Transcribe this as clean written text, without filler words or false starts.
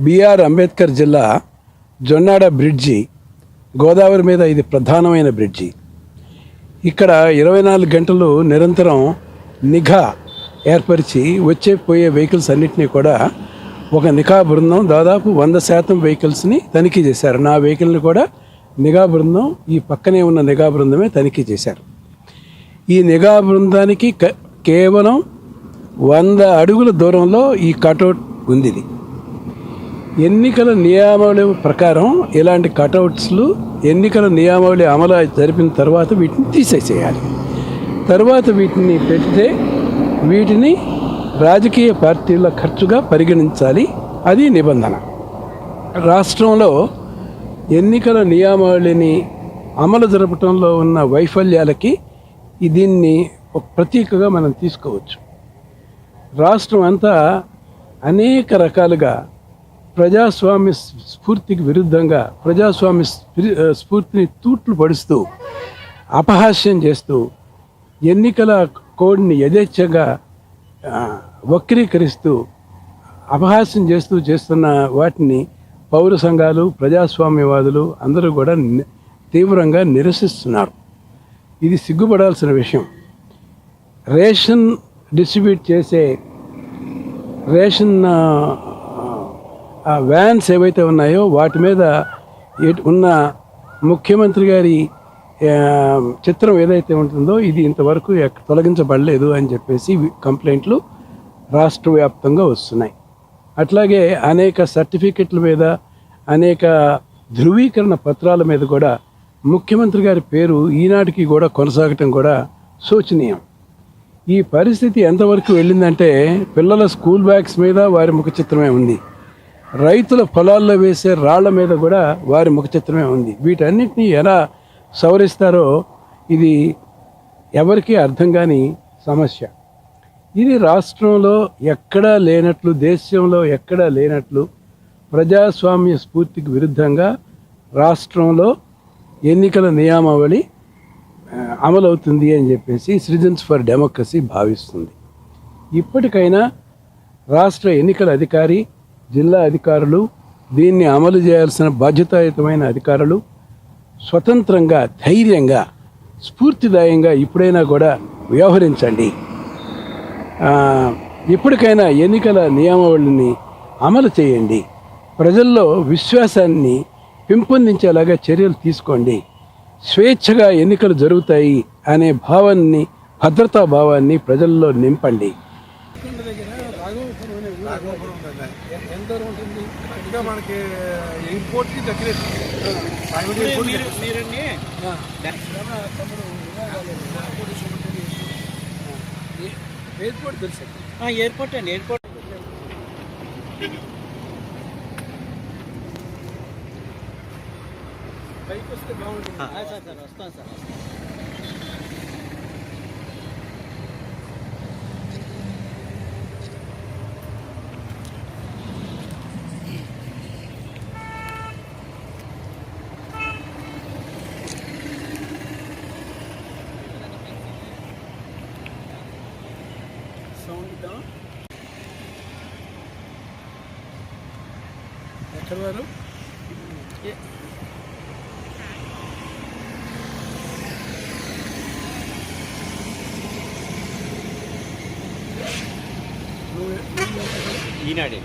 BR Ambedkar జిల్లా Jonnada bridge Godavari మీద ఇది ప్రధానమైన బ్రిడ్జి. ఇక్కడ 24 గంటలు నిరంతరం నిఘా ఏర్పరిచి వచ్చే పోయే వెహికల్స్ అన్నింటినీ కూడా ఒక నిఘా బృందం దాదాపు 100% వెహికల్స్ని తనిఖీ చేశారు. నా వెహికల్ని కూడా నిఘా బృందం ఈ పక్కనే ఉన్న నిఘా బృందమే తనిఖీ చేశారు. ఈ నిఘా బృందానికి కేవలం 100 అడుగుల దూరంలో ఈ కటౌట్ ఉంది. ఎన్నికల నియమావళి ప్రకారం ఇలాంటి కటౌట్స్లు ఎన్నికల నియమావళి అమలు జరిపిన తర్వాత వీటిని తీసేసేయాలి. తర్వాత వీటిని పెడితే వీటిని రాజకీయ పార్టీల ఖర్చుగా పరిగణించాలి. అది నిబంధన. రాష్ట్రంలో ఎన్నికల నియమావళిని అమలు జరపడంలో ఉన్న వైఫల్యాలకి దీన్ని ఒక ప్రతీకగా మనం తీసుకోవచ్చు. రాష్ట్రం అంతా అనేక రకాలుగా ప్రజాస్వామ్య స్ఫూర్తికి విరుద్ధంగా ప్రజాస్వామ్య స్ఫూర్తిని తూట్లు పడుస్తూ అపహాస్యం చేస్తూ ఎన్నికల కోడ్ని యథేచ్ఛగా వక్రీకరిస్తూ అపహాస్యం చేస్తున్న వాటిని పౌర సంఘాలు ప్రజాస్వామ్యవాదులు అందరూ కూడా తీవ్రంగా నిరసిస్తున్నారు. ఇది సిగ్గుపడాల్సిన విషయం. రేషన్ డిస్ట్రిబ్యూట్ చేసే రేషన్ వ్యాన్స్ ఏవైతే ఉన్నాయో వాటి మీద ఉన్న ముఖ్యమంత్రి గారి చిత్రం ఏదైతే ఉంటుందో ఇది ఇంతవరకు తొలగించబడలేదు అని చెప్పేసి కంప్లైంట్లు రాష్ట్ర వ్యాప్తంగా వస్తున్నాయి. అట్లాగే అనేక సర్టిఫికెట్ల మీద అనేక ధృవీకరణ పత్రాల మీద కూడా ముఖ్యమంత్రి గారి పేరు ఈనాటికి కూడా కొనసాగటం కూడా శోచనీయం. ఈ పరిస్థితి ఎంతవరకు వెళ్ళిందంటే పిల్లల స్కూల్ బ్యాగ్స్ మీద వారి ముఖ చిత్రమే ఉంది. రైతుల పొలాల్లో వేసే రాళ్ల మీద కూడా వారి ముఖ చిత్రమే ఉంది. వీటన్నిటినీ ఎలా సవరిస్తారో ఇది ఎవరికీ అర్థం కాని సమస్య. ఇది రాష్ట్రంలో ఎక్కడా లేనట్లు, దేశంలో ఎక్కడా లేనట్లు ప్రజాస్వామ్య స్ఫూర్తికి విరుద్ధంగా రాష్ట్రంలో ఎన్నికల నియమావళి అమలవుతుంది అని చెప్పేసి సిటిజన్స్ ఫర్ డెమోక్రసీ భావిస్తుంది. ఇప్పటికైనా రాష్ట్ర ఎన్నికల అధికారి, జిల్లా అధికారులు, దీన్ని అమలు చేయాల్సిన బాధ్యతాయుతమైన అధికారులు స్వతంత్రంగా, ధైర్యంగా, స్ఫూర్తిదాయంగా ఇప్పుడైనా కూడా వ్యవహరించండి. ఇప్పటికైనా ఎన్నికల నియమావళిని అమలు చేయండి. ప్రజల్లో విశ్వాసాన్ని పెంపొందించేలాగా చర్యలు తీసుకోండి. స్వేచ్ఛగా ఎన్నికలు జరుగుతాయి అనే భావాన్ని, భద్రతా భావాన్ని ప్రజల్లో నింపండి. మనకి ఎయిర్పోర్ట్కి దగ్గర ఎయిర్పోర్ట్ తెలుసు. ఎయిర్పోర్ట్ అండి, ఎయిర్పోర్ట్ పైకి వస్తే బాగుంటుంది. సార్ వస్తాను సార్. సౌండ్ ఎక్కడ వారు ఈనాడే